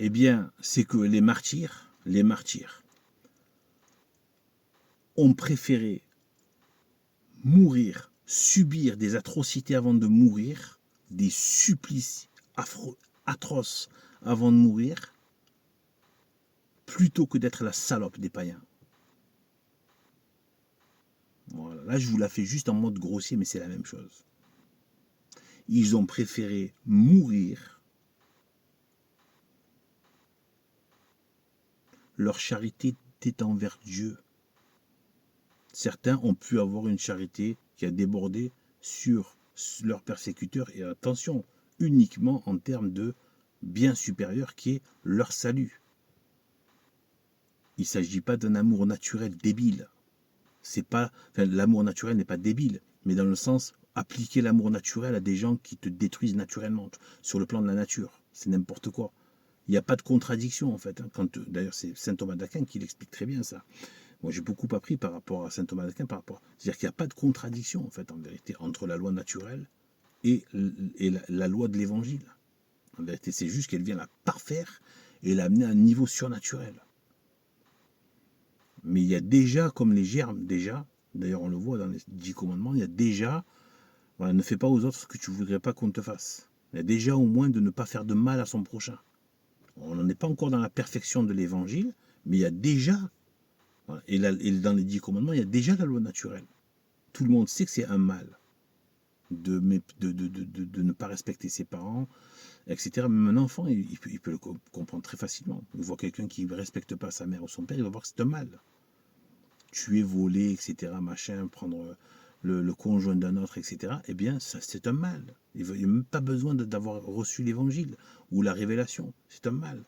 Eh bien, c'est que les martyrs ont préféré mourir, subir des atrocités avant de mourir, des supplices atroces avant de mourir, plutôt que d'être la salope des païens. Voilà. Là, je vous la fais juste en mode grossier, mais c'est la même chose. Ils ont préféré mourir. Leur charité était envers Dieu. Certains ont pu avoir une charité qui a débordé sur leurs persécuteurs, et attention, uniquement en termes de bien supérieur qui est leur salut. Il ne s'agit pas d'un amour naturel débile. C'est pas, enfin, l'amour naturel n'est pas débile, mais dans le sens appliquer l'amour naturel à des gens qui te détruisent naturellement sur le plan de la nature. C'est n'importe quoi. Il n'y a pas de contradiction en fait. D'ailleurs, c'est saint Thomas d'Aquin qui l'explique très bien ça. Moi, j'ai beaucoup appris par rapport à saint Thomas d'Aquin, c'est-à-dire qu'il n'y a pas de contradiction en fait en vérité entre la loi naturelle et la loi de l'évangile. En vérité, c'est juste qu'elle vient la parfaire et l'amener à un niveau surnaturel. Mais il y a déjà, comme les germes, déjà, d'ailleurs on le voit dans les 10 commandements, il y a déjà, voilà, ne fais pas aux autres ce que tu ne voudrais pas qu'on te fasse. Il y a déjà au moins de ne pas faire de mal à son prochain. On n'en est pas encore dans la perfection de l'évangile, mais il y a déjà, voilà, et dans les 10 commandements, il y a déjà la loi naturelle. Tout le monde sait que c'est un mal de ne pas respecter ses parents, etc. Même un enfant, il peut le comprendre très facilement. Il voit quelqu'un qui ne respecte pas sa mère ou son père, il va voir que c'est un mal. Tuer, voler, etc., machin, prendre le conjoint d'un autre, etc., eh bien, ça, c'est un mal. Il n'y a même pas besoin d'avoir reçu l'évangile ou la révélation. C'est un mal.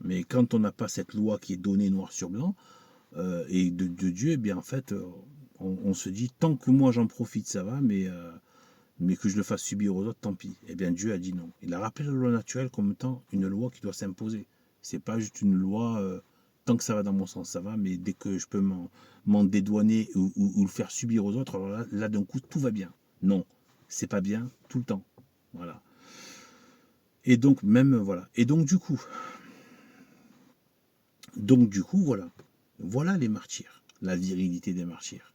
Mais quand on n'a pas cette loi qui est donnée noir sur blanc, et de Dieu, eh bien, en fait, on se dit, tant que moi j'en profite, ça va, mais que je le fasse subir aux autres, tant pis. Eh bien, Dieu a dit non. Il a rappelé la loi naturelle comme étant une loi qui doit s'imposer. C'est pas juste une loi, tant que ça va dans mon sens, ça va, mais dès que je peux m'en dédouaner ou le faire subir aux autres, alors là d'un coup, tout va bien. Non, c'est pas bien tout le temps. Voilà. Et donc, même, voilà. Et donc, du coup, voilà. Voilà les martyrs, la virilité des martyrs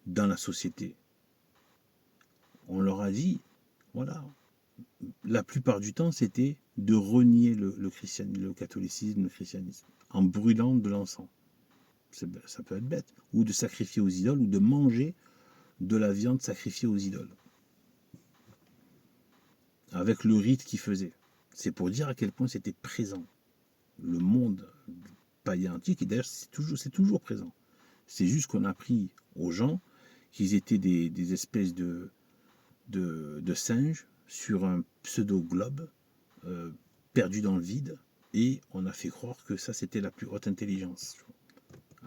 dans la société. On leur a dit, voilà, la plupart du temps, c'était de renier le christianisme, le catholicisme, le christianisme, en brûlant de l'encens. Ça peut être bête. Ou de sacrifier aux idoles, ou de manger de la viande sacrifiée aux idoles. Avec le rite qu'ils faisaient. C'est pour dire à quel point c'était présent. Le monde païen antique, et d'ailleurs c'est toujours présent. C'est juste qu'on a appris aux gens qu'ils étaient des espèces de singes sur un pseudo-globe perdu dans le vide, et on a fait croire que ça c'était la plus haute intelligence.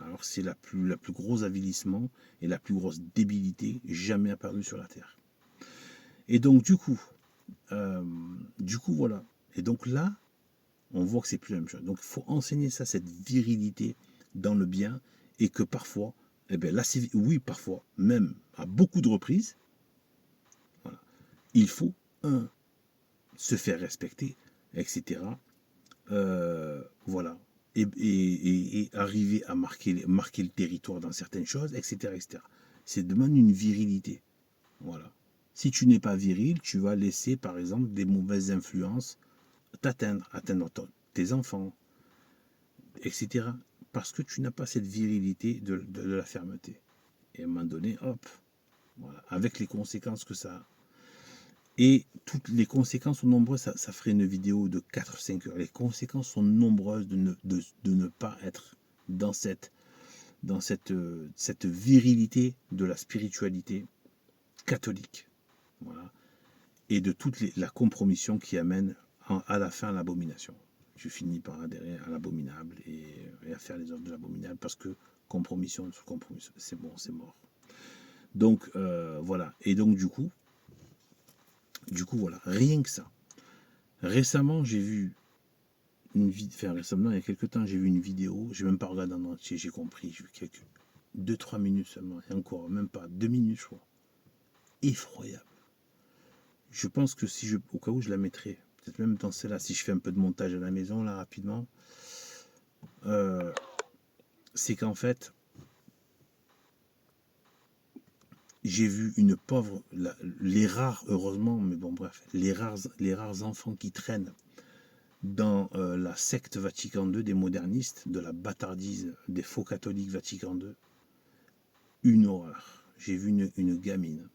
Alors c'est la plus gros avilissement et la plus grosse débilité jamais apparue sur la Terre. Et donc du coup voilà. Et donc là, on voit que c'est plus la même chose. Donc il faut enseigner ça, cette virilité dans le bien, et que parfois, eh bien là, oui, parfois, même à beaucoup de reprises, voilà, il faut se faire respecter, etc. Voilà. Et arriver à marquer le territoire dans certaines choses, etc. etc. C'est demande une virilité. Voilà. Si tu n'es pas viril, tu vas laisser, par exemple, des mauvaises influences atteindre tes enfants, etc. Parce que tu n'as pas cette virilité de la fermeté. Et à un moment donné, hop, voilà, avec les conséquences que ça a. Et toutes les conséquences sont nombreuses, ça ferait une vidéo de 4-5 heures. Les conséquences sont nombreuses de ne pas être dans cette virilité de la spiritualité catholique. Voilà. Et de toute la compromission qui amène à la fin à l'abomination. Tu finis par adhérer à l'abominable et à faire les œuvres de l'abominable, parce que compromission sur compromission, c'est bon, c'est mort. Donc voilà. Et donc du coup voilà, rien que ça. Récemment, j'ai vu une vidéo, enfin récemment, il y a quelques temps, j'ai vu une vidéo, j'ai même pas regardé en entier, j'ai compris, j'ai vu quelques 2-3 minutes seulement, et encore, même pas 2 minutes, je crois. Effroyable. Je pense que si au cas où je la mettrais, peut-être même dans celle-là, si je fais un peu de montage à la maison, là, rapidement, c'est qu'en fait, j'ai vu une pauvre, les rares, heureusement, mais bon, bref, les rares enfants qui traînent dans la secte Vatican II des modernistes, de la bâtardise des faux catholiques Vatican II, une horreur. J'ai vu une gamine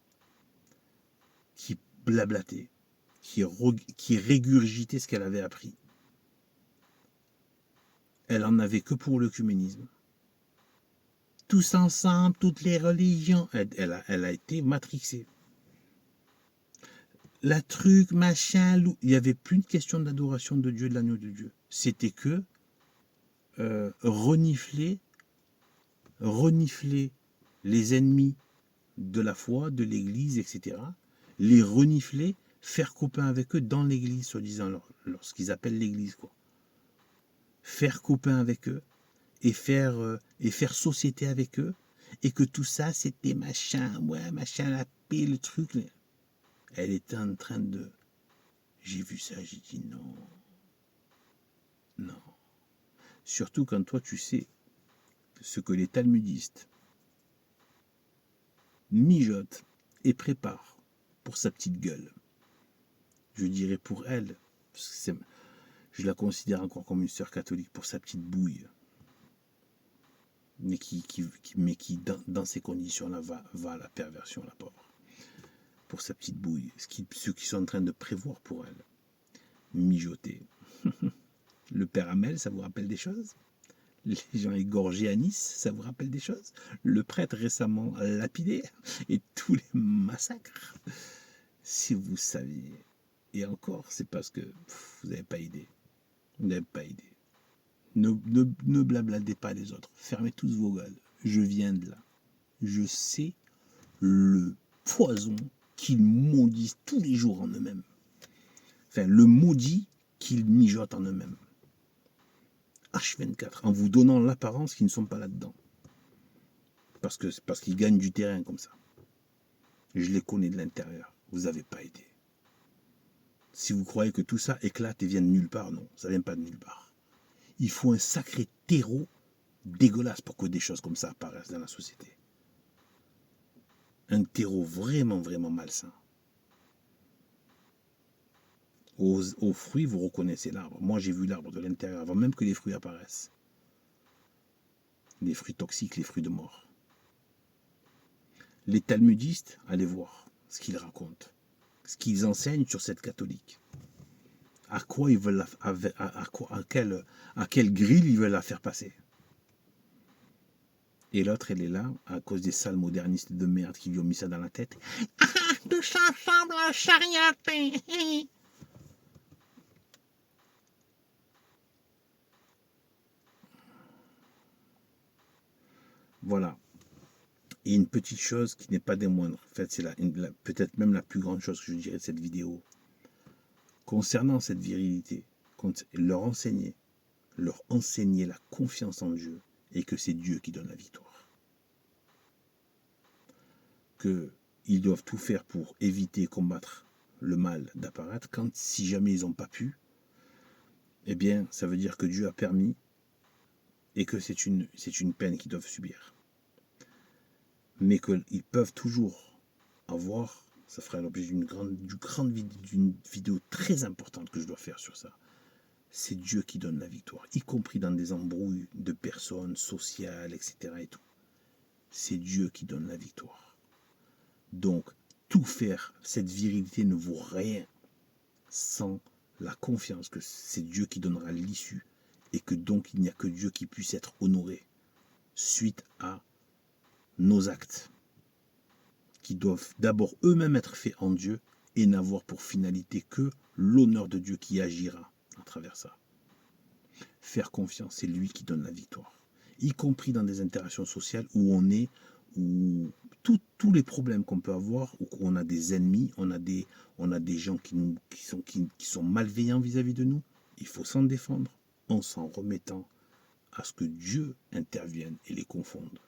qui blablatait, qui régurgitait ce qu'elle avait appris. Elle en avait que pour l'œcuménisme. Tous ensemble, toutes les religions. Elle a été matrixée. La truc, machin, il n'y avait plus de question d'adoration de Dieu, de l'agneau de Dieu. C'était que renifler les ennemis de la foi, de l'église, etc. Les renifler, faire copain avec eux dans l'église, soi-disant, lorsqu'ils appellent l'église, quoi. Faire copain avec eux et faire société avec eux, et que tout ça, c'était machin, ouais, machin, la paix, le truc. Elle était en train de... J'ai vu ça, j'ai dit non. Non. Surtout quand toi, tu sais ce que les talmudistes mijotent et préparent pour sa petite gueule. Je dirais pour elle, parce que je la considère encore comme une sœur catholique, pour sa petite bouille. Mais qui dans ces conditions-là, va à la perversion, la pauvre. Pour sa petite bouille. Ceux qui sont en train de prévoir pour elle. Mijoter. Le père Hamel, ça vous rappelle des choses? Les gens égorgés à Nice, ça vous rappelle des choses? Le prêtre récemment lapidé et tous les massacres. Si vous saviez. Et encore, c'est parce que vous n'avez pas idée. Vous n'avez pas idée. Ne blablatez pas les autres. Fermez tous vos gueules. Je viens de là. Je sais le poison qu'ils maudissent tous les jours en eux-mêmes. Enfin, le maudit qu'ils mijotent en eux-mêmes. H24, en vous donnant l'apparence qu'ils ne sont pas là-dedans. Parce qu'ils gagnent du terrain comme ça. Je les connais de l'intérieur. Vous n'avez pas idée. Si vous croyez que tout ça éclate et vient de nulle part, non, ça ne vient pas de nulle part. Il faut un sacré terreau dégueulasse pour que des choses comme ça apparaissent dans la société. Un terreau vraiment, vraiment malsain. Aux fruits, vous reconnaissez l'arbre. Moi, j'ai vu l'arbre de l'intérieur avant même que les fruits apparaissent. Les fruits toxiques, les fruits de mort. Les talmudistes, allez voir ce qu'ils racontent, ce qu'ils enseignent sur cette catholique. À quoi ils veulent à quelle grille ils veulent la faire passer. Et l'autre, elle est là, à cause des sales modernistes de merde qui lui ont mis ça dans la tête. Ah, tous ensemble en chariot. Voilà. Et une petite chose qui n'est pas des moindres, en fait, c'est peut-être même la plus grande chose que je dirais de cette vidéo. Concernant cette virilité, leur enseigner la confiance en Dieu et que c'est Dieu qui donne la victoire. Qu'ils doivent tout faire pour éviter, combattre le mal d'apparaître. Si jamais ils n'ont pas pu, eh bien, ça veut dire que Dieu a permis et que c'est une peine qu'ils doivent subir. Mais qu'ils peuvent toujours avoir, ça fera l'objet d'une vidéo très importante que je dois faire sur ça. C'est Dieu qui donne la victoire, y compris dans des embrouilles de personnes sociales, etc. et tout. C'est Dieu qui donne la victoire. Donc, tout faire, cette virilité ne vaut rien sans la confiance que c'est Dieu qui donnera l'issue et que donc il n'y a que Dieu qui puisse être honoré suite à nos actes qui doivent d'abord eux-mêmes être faits en Dieu et n'avoir pour finalité que l'honneur de Dieu qui agira à travers ça. Faire confiance, c'est lui qui donne la victoire, y compris dans des interactions sociales où on est, où tous les problèmes qu'on peut avoir, où on a des ennemis, on a des gens qui sont malveillants vis-à-vis de nous, il faut s'en défendre en s'en remettant à ce que Dieu intervienne et les confonde.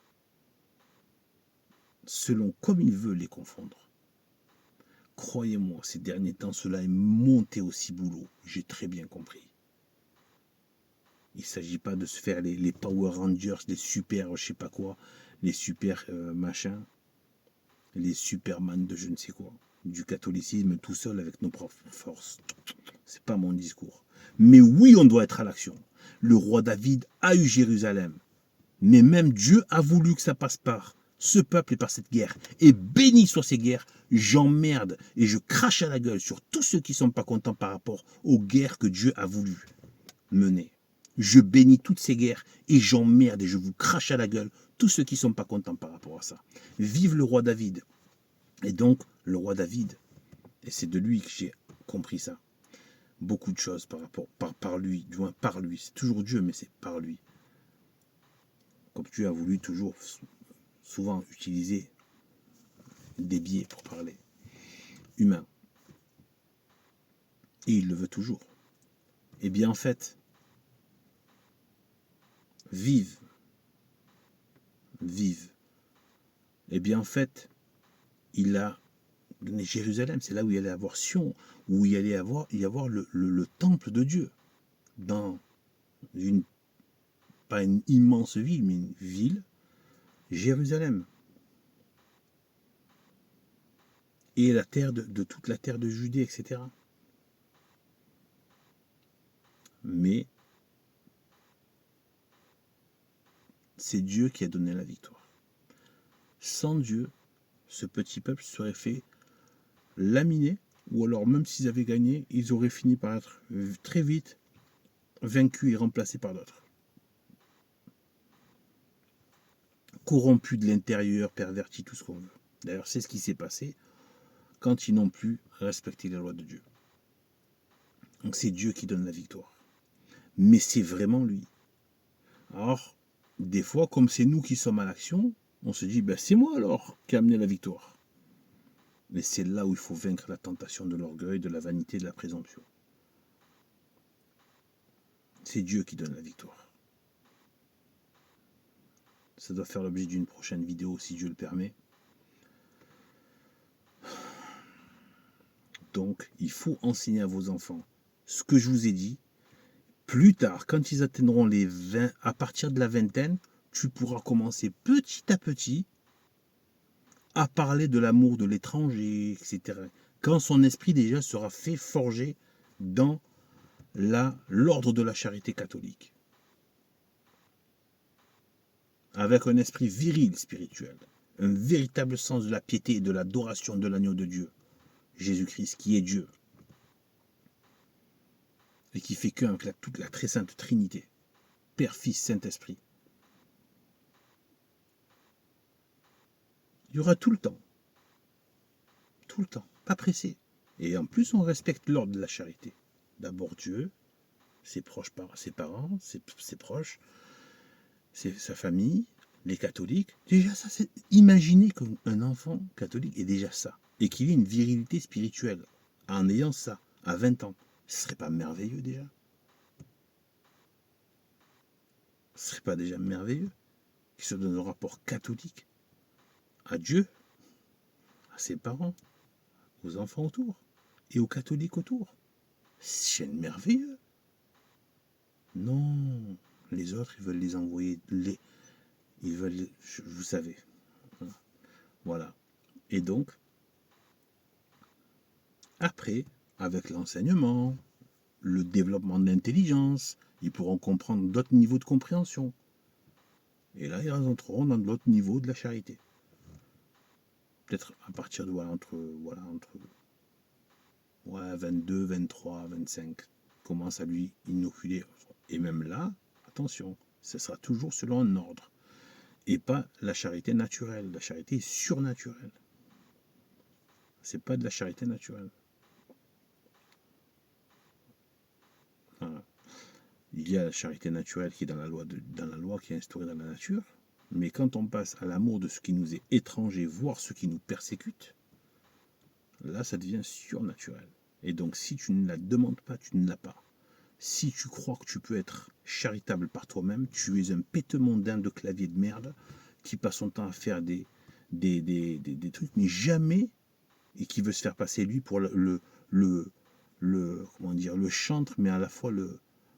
Selon comme il veut les confondre. Croyez-moi, ces derniers temps, cela est monté au ciboulot. J'ai très bien compris. Il ne s'agit pas de se faire les Power Rangers, les super, je sais pas quoi, les super machins, les Superman de je ne sais quoi, du catholicisme tout seul avec nos propres forces. C'est pas mon discours. Mais oui, on doit être à l'action. Le roi David a eu Jérusalem. Mais même Dieu a voulu que ça passe par ce peuple et par cette guerre. Et béni soient ces guerres, j'emmerde et je crache à la gueule sur tous ceux qui ne sont pas contents par rapport aux guerres que Dieu a voulu mener. Je bénis toutes ces guerres et j'emmerde et je vous crache à la gueule tous ceux qui ne sont pas contents par rapport à ça. Vive le roi David. Et donc, le roi David, et c'est de lui que j'ai compris ça, beaucoup de choses par lui, du moins par lui. C'est toujours Dieu, mais c'est par lui. Comme Dieu a voulu toujours, souvent utiliser des biais pour parler, humain. Et il le veut toujours. Eh bien, en fait, vive. Eh bien, en fait, il a donné Jérusalem. C'est là où il allait avoir Sion, où il allait y avoir le temple de Dieu. Dans une, pas une immense ville, mais une ville, Jérusalem. Et la terre de toute la terre de Judée, etc. Mais c'est Dieu qui a donné la victoire. Sans Dieu, ce petit peuple serait fait laminer, ou alors même s'ils avaient gagné, ils auraient fini par être très vite vaincus et remplacés par d'autres. Corrompus de l'intérieur, pervertis, tout ce qu'on veut. D'ailleurs, c'est ce qui s'est passé quand ils n'ont plus respecté les lois de Dieu. Donc c'est Dieu qui donne la victoire. Mais c'est vraiment lui. Alors, des fois, comme c'est nous qui sommes à l'action, on se dit, ben, c'est moi alors qui ai amené la victoire. Mais c'est là où il faut vaincre la tentation de l'orgueil, de la vanité, de la présomption. C'est Dieu qui donne la victoire. Ça doit faire l'objet d'une prochaine vidéo si Dieu le permet. Donc, il faut enseigner à vos enfants ce que je vous ai dit. Plus tard, quand ils atteindront les 20, à partir de la vingtaine, tu pourras commencer petit à petit à parler de l'amour de l'étranger, etc. Quand son esprit déjà sera fait forger dans l'ordre de la charité catholique. Avec un esprit viril spirituel, un véritable sens de la piété et de l'adoration de l'agneau de Dieu, Jésus-Christ, qui est Dieu, et qui fait qu'un avec toute la très sainte Trinité, Père, Fils, Saint-Esprit. Il y aura tout le temps, pas pressé. Et en plus, on respecte l'ordre de la charité. D'abord Dieu, ses proches, ses parents, ses proches, sa famille, les catholiques. Déjà ça, c'est imaginez qu'un enfant catholique est déjà ça, et qu'il ait une virilité spirituelle en ayant ça à 20 ans. Ce serait pas merveilleux déjà? Ce serait pas déjà merveilleux qu'il se donne un rapport catholique à Dieu, à ses parents, aux enfants autour et aux catholiques autour? C'est merveilleux. Non, les autres, ils veulent les envoyer, ils veulent, vous savez. Voilà. Et donc, après, avec l'enseignement, le développement de l'intelligence, ils pourront comprendre d'autres niveaux de compréhension. Et là, ils entreront dans l'autre niveau de la charité. Peut-être à partir de, entre 22, 23, 25, commence à lui inoculer. Et même là, attention, ce sera toujours selon un ordre. Et pas la charité naturelle. La charité est surnaturelle. C'est pas de la charité naturelle. Voilà. Il y a la charité naturelle qui est dans la loi qui est instaurée dans la nature. Mais quand on passe à l'amour de ce qui nous est étranger, voire ce qui nous persécute, là, ça devient surnaturel. Et donc, si tu ne la demandes pas, tu ne l'as pas. Si tu crois que tu peux être charitable par toi-même, tu es un péteux mondain de clavier de merde qui passe son temps à faire des trucs, mais jamais et qui veut se faire passer lui pour comment dire, le chantre, mais à la fois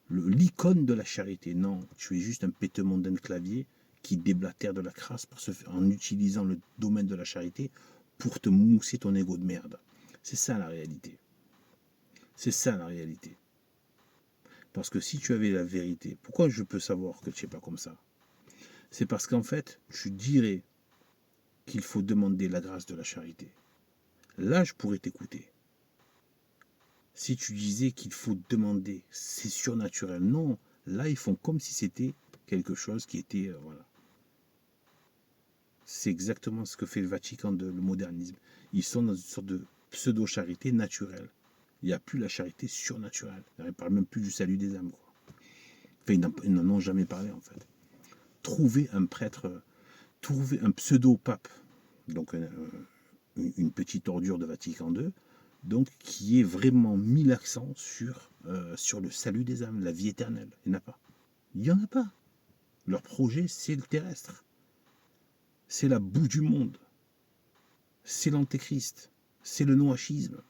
l'icône de la charité. Non, tu es juste un péteux mondain de clavier qui déblatère de la crasse en utilisant le domaine de la charité pour te mousser ton ego de merde. C'est ça la réalité. C'est ça la réalité. Parce que si tu avais la vérité, pourquoi je peux savoir que tu n'es pas comme ça? C'est parce qu'en fait, tu dirais qu'il faut demander la grâce de la charité. Là, je pourrais t'écouter. Si tu disais qu'il faut demander, c'est surnaturel. Non, là, ils font comme si c'était quelque chose qui était... voilà. C'est exactement ce que fait le Vatican le modernisme. Ils sont dans une sorte de pseudo-charité naturelle. Il n'y a plus la charité surnaturelle. Ils ne parlent même plus du salut des âmes, quoi. Enfin, ils n'en ont jamais parlé, en fait. Trouver un prêtre, trouver un pseudo-pape, donc une petite ordure de Vatican II, donc qui ait vraiment mis l'accent sur le salut des âmes, la vie éternelle. Il n'y en a pas. Il n'y en a pas. Leur projet, c'est le terrestre. C'est la boue du monde. C'est l'antéchrist. C'est le noachisme.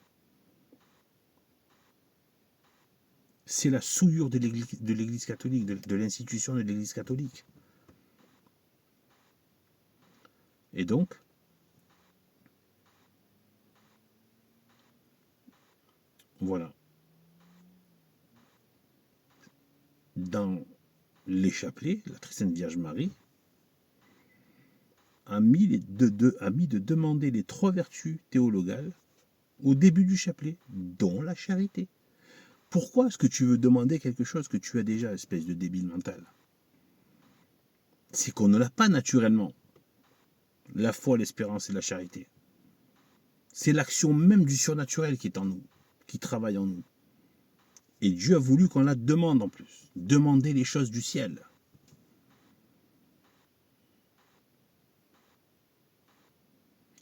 C'est la souillure de l'Église catholique, de l'institution de l'Église catholique. Et donc, voilà. Dans les chapelets, la très sainte Vierge Marie a mis de demander les 3 vertus théologales au début du chapelet, dont la charité. Pourquoi est-ce que tu veux demander quelque chose que tu as déjà, espèce de débile mental? C'est qu'on ne l'a pas naturellement. La foi, l'espérance et la charité. C'est l'action même du surnaturel qui est en nous, qui travaille en nous. Et Dieu a voulu qu'on la demande en plus. Demander les choses du ciel.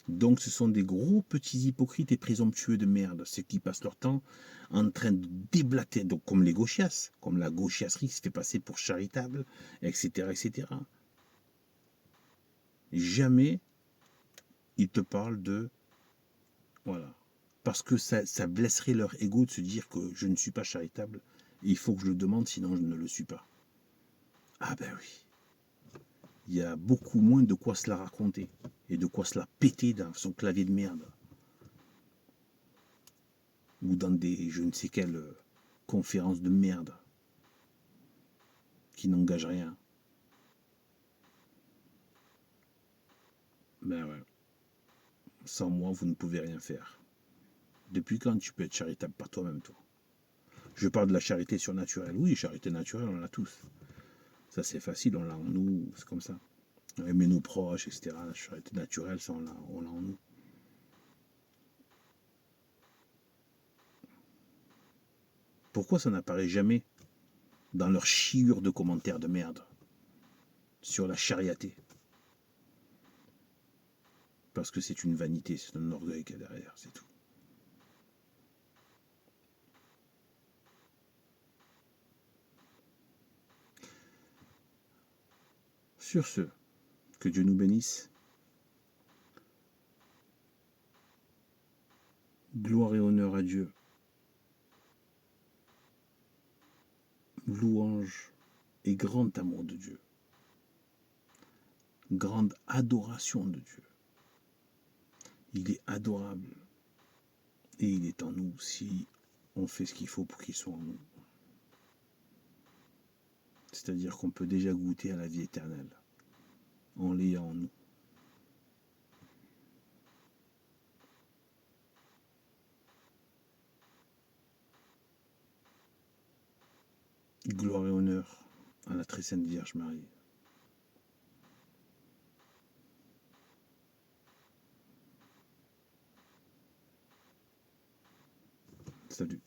Donc ce sont des gros petits hypocrites et présomptueux de merde, ceux qui passent leur temps en train de déblater, donc comme les gauchias, comme la gauchiasserie qui se fait passer pour charitable, etc., etc. Jamais ils te parlent de... Voilà. Parce que ça blesserait leur ego de se dire que je ne suis pas charitable, et il faut que je le demande, sinon je ne le suis pas. Ah ben oui. Il y a beaucoup moins de quoi se la raconter, et de quoi se la péter dans son clavier de merde. Ou dans des je ne sais quelles conférences de merde qui n'engagent rien. Ben ouais. Sans moi, vous ne pouvez rien faire. Depuis quand tu peux être charitable par toi-même, toi? Je parle de la charité surnaturelle. Oui, charité naturelle, on l'a tous. Ça, c'est facile, on l'a en nous, c'est comme ça. Aimer nos proches, etc. La charité naturelle, ça, on l'a en nous. Pourquoi ça n'apparaît jamais dans leur chiure de commentaires de merde sur la chariaté? Parce que c'est une vanité, c'est un orgueil qu'il y a derrière, c'est tout. Sur ce, que Dieu nous bénisse. Gloire et honneur à Dieu. Louange et grand amour de Dieu. Grande adoration de Dieu. Il est adorable. Et il est en nous si on fait ce qu'il faut pour qu'il soit en nous. C'est-à-dire qu'on peut déjà goûter à la vie éternelle en l'ayant en nous. Gloire et honneur à la très sainte Vierge Marie. Salut.